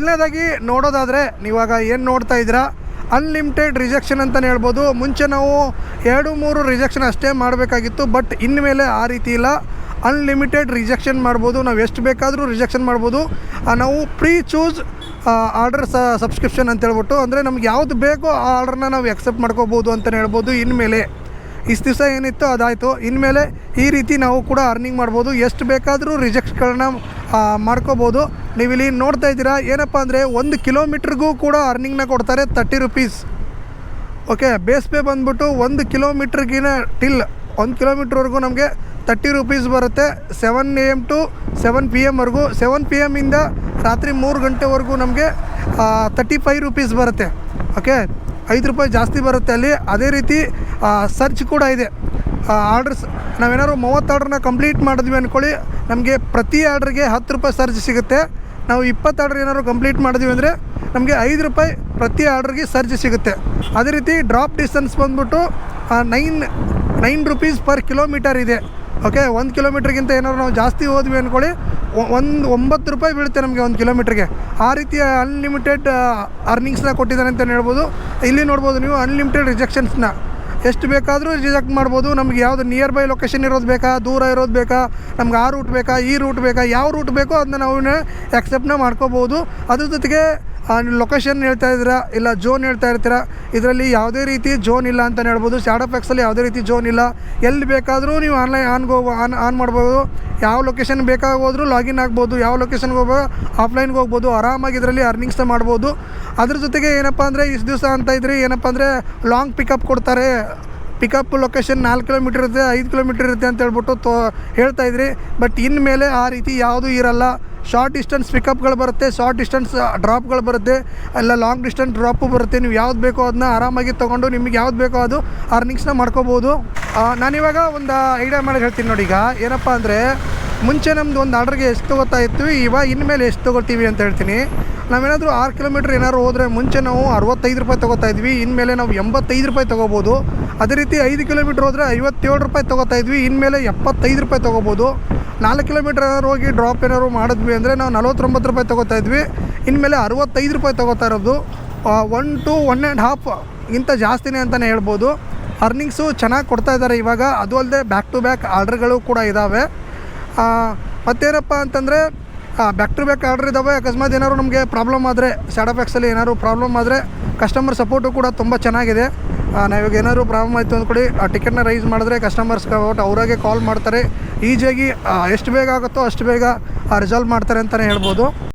ಮೊದಲನೇದಾಗಿ ನೋಡೋದಾದರೆ ನೀವಾಗ ಏನು ನೋಡ್ತಾ ಇದ್ದೀರಾ, ಅನ್ಲಿಮಿಟೆಡ್ ರಿಜೆಕ್ಷನ್ ಅಂತಲೇ ಹೇಳ್ಬೋದು. ಮುಂಚೆ ನಾವು 2-3 ರಿಜೆಕ್ಷನ್ ಅಷ್ಟೇ ಮಾಡಬೇಕಾಗಿತ್ತು. ಬಟ್ ಇನ್ಮೇಲೆ ಆ ರೀತಿ ಇಲ್ಲ, ಅನ್ಲಿಮಿಟೆಡ್ ರಿಜೆಕ್ಷನ್ ಮಾಡ್ಬೋದು. ನಾವು ಎಷ್ಟು ಬೇಕಾದರೂ ರಿಜೆಕ್ಷನ್ ಮಾಡ್ಬೋದು. ನಾವು ಪ್ರೀ ಚೂಸ್ ಆರ್ಡರ್ ಸಬ್ಸ್ಕ್ರಿಪ್ಷನ್ ಅಂತ ಹೇಳ್ಬಿಟ್ಟು, ಅಂದರೆ ನಮ್ಗೆ ಯಾವುದು ಬೇಕೋ ಆ ಆರ್ಡ್ರನ್ನ ನಾವು ಎಕ್ಸೆಪ್ಟ್ ಮಾಡ್ಕೋಬೋದು ಅಂತಲೇ ಹೇಳ್ಬೋದು. ಇನ್ಮೇಲೆ ಇಷ್ಟು ದಿವಸ ಏನಿತ್ತು ಅದಾಯಿತು, ಇನ್ಮೇಲೆ ಈ ರೀತಿ ನಾವು ಕೂಡ ಅರ್ನಿಂಗ್ ಮಾಡ್ಬೋದು. ಎಷ್ಟು ಬೇಕಾದರೂ ರಿಜೆಕ್ಟ್ಗಳನ್ನ ಮಾಡ್ಕೋಬೋದು. ನೀವು ಇಲ್ಲಿ ನೋಡ್ತಾ ಇದ್ದೀರಾ, ಏನಪ್ಪ ಅಂದರೆ 1 ಕಿಲೋಮೀಟ್ರಿಗೂ ಕೂಡ ಅರ್ನಿಂಗ್ನ ಕೊಡ್ತಾರೆ 30 ರುಪೀಸ್. ಓಕೆ, ಬೇಸ್ ಪೇ ಬಂದ್ಬಿಟ್ಟು 1 ಕಿಲೋಮೀಟ್ರಿಗಿನ ಟಿಲ್ 1 ಕಿಲೋಮೀಟ್ರ್ವರೆಗೂ ನಮಗೆ 30 ರುಪೀಸ್ ಬರುತ್ತೆ. 7 AM ಟು 7 PM ವರೆಗೂ, 7 PM ಇಂದ ರಾತ್ರಿ 3 ಗಂಟೆವರೆಗೂ ನಮಗೆ 35 ರುಪೀಸ್ ಬರುತ್ತೆ. ಓಕೆ, 5 ರೂಪಾಯಿ ಜಾಸ್ತಿ ಬರುತ್ತೆ ಅಲ್ಲಿ. ಅದೇ ರೀತಿ ಸರ್ಚ್ ಕೂಡ ಇದೆ. ಆರ್ಡ್ರಸ್ ನಾವೇನಾದ್ರು 30 ಆರ್ಡ್ರನ್ನ ಕಂಪ್ಲೀಟ್ ಮಾಡಿದ್ವಿ ಅಂದ್ಕೊಳ್ಳಿ, ನಮಗೆ ಪ್ರತಿ ಆರ್ಡ್ರಿಗೆ 10 ರೂಪಾಯಿ ಸರ್ಚ್ ಸಿಗುತ್ತೆ. ನಾವು 20 ಆರ್ಡ್ರ್ ಏನಾದ್ರು ಕಂಪ್ಲೀಟ್ ಮಾಡಿದ್ವಿ ಅಂದರೆ ನಮಗೆ 5 ರೂಪಾಯಿ ಪ್ರತಿ ಆರ್ಡ್ರಿಗೆ ಸರ್ಚ್ ಸಿಗುತ್ತೆ. ಅದೇ ರೀತಿ ಡ್ರಾಪ್ ಡಿಸ್ಟೆನ್ಸ್ ಬಂದ್ಬಿಟ್ಟು 9 ರುಪೀಸ್ ಪರ್ ಕಿಲೋಮೀಟರ್ ಇದೆ. ಓಕೆ, 1 ಕಿಲೋಮೀಟ್ರಿಗಿಂತ ಏನಾದ್ರು ನಾವು ಜಾಸ್ತಿ ಹೋದ್ವಿ ಅಂದ್ಕೊಳ್ಳಿ, 9 ರೂಪಾಯಿ ಬೀಳುತ್ತೆ ನಮಗೆ 1 ಕಿಲೋಮೀಟ್ರಿಗೆ. ಆ ರೀತಿಯ ಅನ್ಲಿಮಿಟೆಡ್ ಅರ್ನಿಂಗ್ಸ್ನ ಕೊಟ್ಟಿದ್ದಾನೆ ಅಂತಲೇ ಹೇಳ್ಬೋದು. ಇಲ್ಲಿ ನೋಡ್ಬೋದು ನೀವು ಅನ್ಲಿಮಿಟೆಡ್ ರಿಜೆಕ್ಷನ್ಸ್ನ ಎಷ್ಟು ಬೇಕಾದರೂ ರಿಜೆಕ್ಟ್ ಮಾಡ್ಬೋದು. ನಮ್ಗೆ ಯಾವುದು ನಿಯರ್ ಬೈ ಲೊಕೇಶನ್ ಇರೋದು ಬೇಕಾ, ದೂರ ಇರೋದು ಬೇಕಾ, ನಮ್ಗೆ ಆ ರೂಟ್ ಬೇಕಾ, ಈ ರೂಟ್ ಬೇಕಾ, ಯಾವ ರೂಟ್ ಬೇಕೋ ಅದನ್ನ ನಾವು ಎಕ್ಸೆಪ್ಟ್ನ ಮಾಡ್ಕೋಬೋದು. ಅದ್ರ ಜೊತೆಗೆ ಲೊಕೇಶನ್ ಹೇಳ್ತಾ ಇದ್ದೀರಾ, ಇಲ್ಲ ಜೋನ್ ಹೇಳ್ತಾ ಇರ್ತೀರಾ, ಇದರಲ್ಲಿ ಯಾವುದೇ ರೀತಿ ಜೋನ್ ಇಲ್ಲ ಅಂತಲೇ ಹೇಳ್ಬೋದು. ಸ್ಯಾಡೋಫ್ಯಾಕ್ಸಲ್ಲಿ ಯಾವುದೇ ರೀತಿ ಜೋನ್ ಇಲ್ಲ. ಎಲ್ಲಿ ಬೇಕಾದರೂ ನೀವು ಆನ್ ಮಾಡ್ಬೋದು. ಯಾವ ಲೊಕೇಶನ್ ಬೇಕಾಗೋದ್ರೂ ಲಾಗಿನ್ ಆಗ್ಬೋದು, ಯಾವ ಲೊಕೇಶನ್ಗೆ ಹೋಗ್ಬೋದು ಆಫ್ಲೈನ್ಗೆ ಹೋಗ್ಬೋದು. ಆರಾಮಾಗಿ ಇದರಲ್ಲಿ ಅರ್ನಿಂಗ್ಸ್ನ ಮಾಡ್ಬೋದು. ಅದ್ರ ಜೊತೆಗೆ ಏನಪ್ಪ ಅಂದರೆ ಇಷ್ಟು ದಿವಸ ಅಂತ ಇದ್ರಿ, ಏನಪ್ಪ ಅಂದರೆ ಲಾಂಗ್ ಪಿಕಪ್ ಕೊಡ್ತಾರೆ. ಪಿಕಪ್ ಲೊಕೇಶನ್ 4 ಕಿಲೋಮೀಟ್ರ್ ಇರುತ್ತೆ, 5 ಕಿಲೋಮೀಟ್ರ್ ಇರುತ್ತೆ ಅಂತ ಹೇಳ್ಬಿಟ್ಟು ಹೇಳ್ತಾಯಿದ್ರಿ. ಬಟ್ ಇನ್ಮೇಲೆ ಆ ರೀತಿ ಯಾವುದೂ ಇರಲ್ಲ. ಶಾರ್ಟ್ ಡಿಸ್ಟೆನ್ಸ್ ಪಿಕಪ್ಗಳು ಬರುತ್ತೆ, ಶಾರ್ಟ್ ಡಿಸ್ಟೆನ್ಸ್ ಡ್ರಾಪ್ಗಳು ಬರುತ್ತೆ, ಎಲ್ಲ ಲಾಂಗ್ ಡಿಸ್ಟೆನ್ಸ್ ಡ್ರಾಪು ಬರುತ್ತೆ. ನೀವು ಯಾವ್ದು ಬೇಕೋ ಅದನ್ನ ಆರಾಮಾಗಿ ತೊಗೊಂಡು ನಿಮಗೆ ಯಾವ್ದು ಬೇಕೋ ಅದು ಅರ್ನಿಂಗ್ಸ್ನ ಮಾಡ್ಕೋಬೋದು. ನಾನಿವಾಗ ಒಂದು ಐಡಿಯಾ ಮಾಡಿ ಹೇಳ್ತೀನಿ ನೋಡಿ. ಈಗ ಏನಪ್ಪ ಅಂದರೆ ಮುಂಚೆ ನಮ್ಮದು ಒಂದು ಆರ್ಡ್ರಿಗೆ ಎಷ್ಟು ತೊಗೋತಾ ಇರ್ತೀವಿ, ಇವಾಗ ಇನ್ಮೇಲೆ ಎಷ್ಟು ತೊಗೋತೀವಿ ಅಂತ ಹೇಳ್ತೀನಿ. ನಾವೇನಾದರೂ 6 ಕಿಲೋಮೀಟ್ರ್ ಏನಾದ್ರು ಹೋದರೆ ಮುಂಚೆ ನಾವು 65 ರೂಪಾಯಿ ತೊಗೋತಾ ಇದ್ವಿ, ಇನ್ಮೇಲೆ ನಾವು 85 ರೂಪಾಯಿ ತೊಗೋಬೋದು. ಅದೇ ರೀತಿ 5 ಕಿಲೋಮೀಟ್ರ್ ಹೋದರೆ 57 ರೂಪಾಯಿ ತೊಗೋತಾ ಇದ್ವಿ, ಇನ್ಮೇಲೆ 75 ರೂಪಾಯಿ ತೊಗೋಬೋದು. 4 ಕಿಲೋಮೀಟ್ರ್ ಏನಾದ್ರು ಹೋಗಿ ಡ್ರಾಪ್ ಏನಾದ್ರು ಮಾಡಿದ್ವಿ ಅಂದರೆ ನಾವು 49 ರೂಪಾಯಿ ತೊಗೋತಾ ಇದ್ವಿ, ಇನ್ಮೇಲೆ 65 ರೂಪಾಯಿ ತೊಗೋತಾ ಇರೋದು. 1 to 1.5 ಇಂಥ ಜಾಸ್ತಿನೇ ಅಂತಲೇ ಹೇಳ್ಬೋದು. ಅರ್ನಿಂಗ್ಸು ಚೆನ್ನಾಗಿ ಕೊಡ್ತಾ ಇದ್ದಾರೆ ಇವಾಗ. ಅದು ಅಲ್ಲದೆ ಬ್ಯಾಕ್ ಟು ಬ್ಯಾಕ್ ಆರ್ಡ್ರ್ಗಳು ಕೂಡ ಇದ್ದಾವೆ. ಮತ್ತೇನಪ್ಪ ಅಂತಂದರೆ ಬ್ಯಾಕ್ ಟು ಬ್ಯಾಕ್ ಆರ್ಡ್ರ್ ಇದ್ದಾವೆ. ಅಕಸ್ಮಾತ್ ಏನಾದ್ರು ನಮಗೆ ಪ್ರಾಬ್ಲಮ್ ಆದರೆ, ಸ್ಯಾಡೋಫ್ಯಾಕ್ಸಲ್ಲಿ ಏನಾದ್ರು ಪ್ರಾಬ್ಲಮ್ ಆದರೆ ಕಸ್ಟಮರ್ ಸಪೋರ್ಟು ಕೂಡ ತುಂಬ ಚೆನ್ನಾಗಿದೆ. ನಾವಿವಾಗ ಏನಾದ್ರು ಪ್ರಾಬ್ಲಮ್ ಆಯಿತು ಅಂದ್ಕೊಡಿ, ಆ ಟಿಕೆಟ್ನ ರೈಸ್ ಮಾಡಿದ್ರೆ ಕಸ್ಟಮರ್ಸ್ ಅವರಾಗೆ ಕಾಲ್ ಮಾಡ್ತಾರೆ. ಈಸಿಯಾಗಿ ಎಷ್ಟು ಬೇಗ ಆಗುತ್ತೋ ಅಷ್ಟು ಬೇಗ ರಿಸಾಲ್ವ್ ಮಾಡ್ತಾರೆ ಅಂತಲೇ ಹೇಳ್ಬೋದು.